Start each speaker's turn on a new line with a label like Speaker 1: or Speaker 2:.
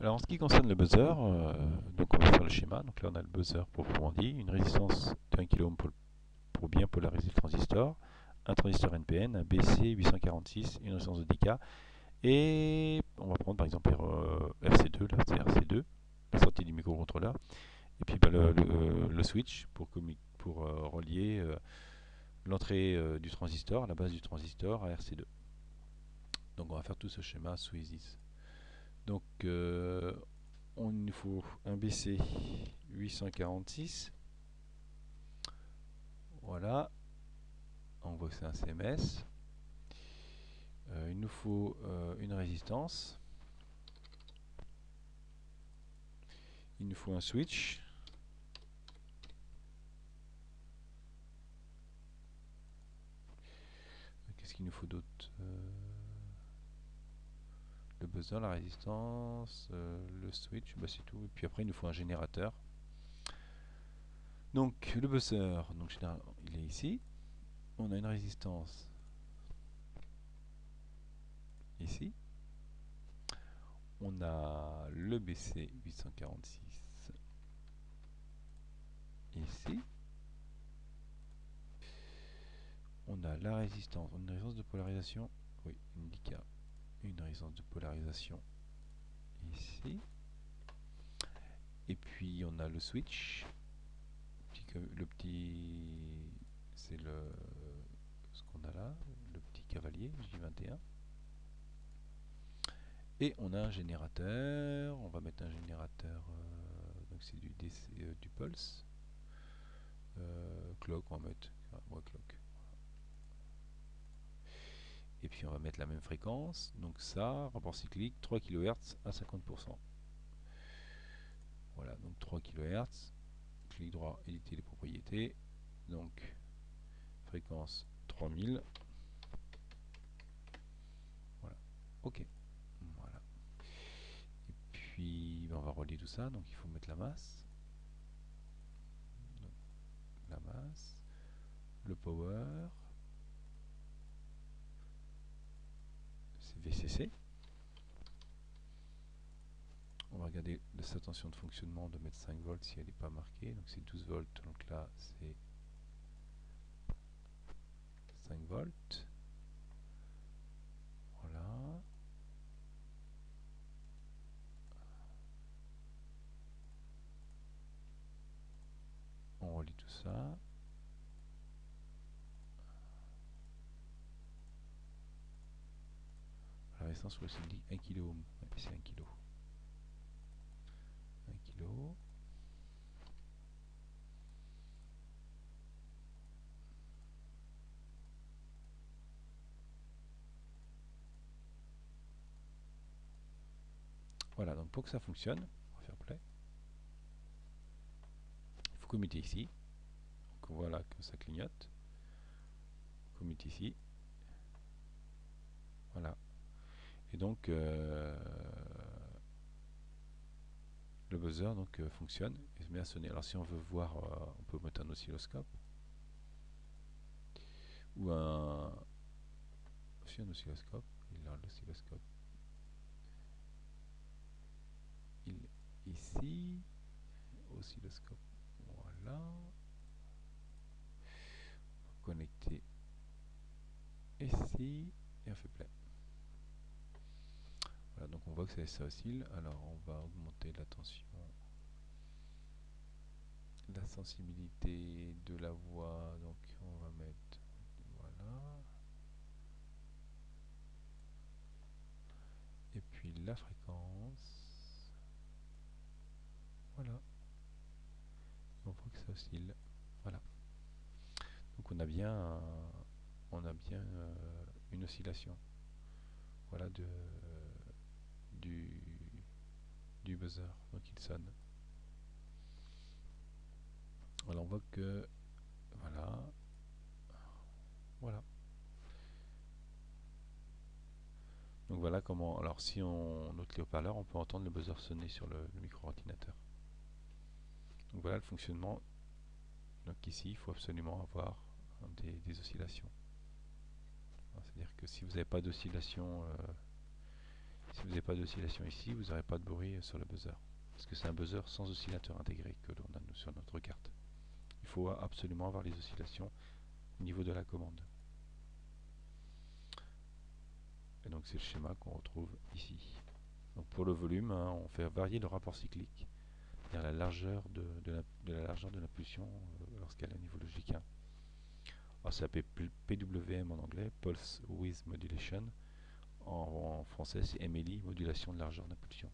Speaker 1: Alors en ce qui concerne le buzzer, donc on va faire le schéma. Donc là on a le buzzer proprement dit, une résistance de 1 kΩ pour bien polariser le transistor, un transistor NPN, un BC 846, une résistance de 10K, et on va prendre par exemple RC2, là c'est RC2, la sortie du microcontrôleur, et puis bah, le switch pour relier l'entrée du transistor, la base du transistor à RC2. Donc on va faire tout ce schéma sous ISIS. Donc il nous faut un BC 846. Voilà, on voit que c'est un CMS. Il nous faut une résistance. Il nous faut un switch. Qu'est-ce qu'il nous faut d'autre? Le buzzer, la résistance, le switch, bah c'est tout. Et puis après, il nous faut un générateur. Donc le buzzer, donc, il est ici. On a une résistance ici. On a le BC 846 ici. On a la résistance, une résistance de polarisation, oui, indica une résistance de polarisation ici. Et puis on a le switch, le petit, c'est ce qu'on a là, le petit cavalier J21. Et on a un générateur, on va mettre un générateur, donc c'est du DC, du pulse. Clock, on va mettre clock. Et puis on va mettre la même fréquence, donc ça, rapport cyclique, 3 kHz à 50%. Voilà, donc 3 kHz, clic droit, éditer les propriétés, donc fréquence 3000. Voilà, ok. Voilà. Et puis on va relier tout ça, donc il faut mettre la masse. Donc, la masse, le power, c'est VCC. On va regarder sa tension de fonctionnement de mettre 5 volts si elle n'est pas marquée. Donc c'est 12 volts. Donc là c'est 5 volts. Voilà. On relie tout ça. La résistance sur le site dit 1 kΩ. Ouais, c'est 1 kg. 1 kg. Voilà, donc pour que ça fonctionne, on va faire play. Il faut commuter ici. Donc voilà que ça clignote. Commute ici. Voilà. Et donc le buzzer donc, fonctionne et se met à sonner. Alors si on veut voir, on peut mettre un oscilloscope ou aussi un oscilloscope. Il a l'oscilloscope ici, oscilloscope, voilà, connecter ici et on fait play. Voilà, donc on voit que ça oscille. Alors on va augmenter la tension, la sensibilité de la voix, donc on va mettre, voilà, et puis la fréquence, voilà, on voit que ça oscille, voilà. Donc on a bien une oscillation, voilà, du, du buzzer, donc il sonne. Voilà, on voit que, voilà, voilà. Donc voilà comment, alors si on note les haut-parleurs, on peut entendre le buzzer sonner sur le micro-ordinateur. Donc voilà le fonctionnement. Donc ici, il faut absolument avoir des oscillations. C'est-à-dire que si vous n'avez pas d'oscillation Si vous n'avez pas d'oscillation ici, vous n'aurez pas de bruit sur le buzzer. Parce que c'est un buzzer sans oscillateur intégré que l'on a sur notre carte. Il faut absolument avoir les oscillations au niveau de la commande. Et donc c'est le schéma qu'on retrouve ici. Donc pour le volume, hein, on fait varier le rapport cyclique, c'est-à-dire la largeur de la largeur de l'impulsion lorsqu'elle est au niveau logique 1. Alors ça s'appelle PWM en anglais, Pulse Width Modulation. En français, c'est MLI, modulation de largeur d'impulsion.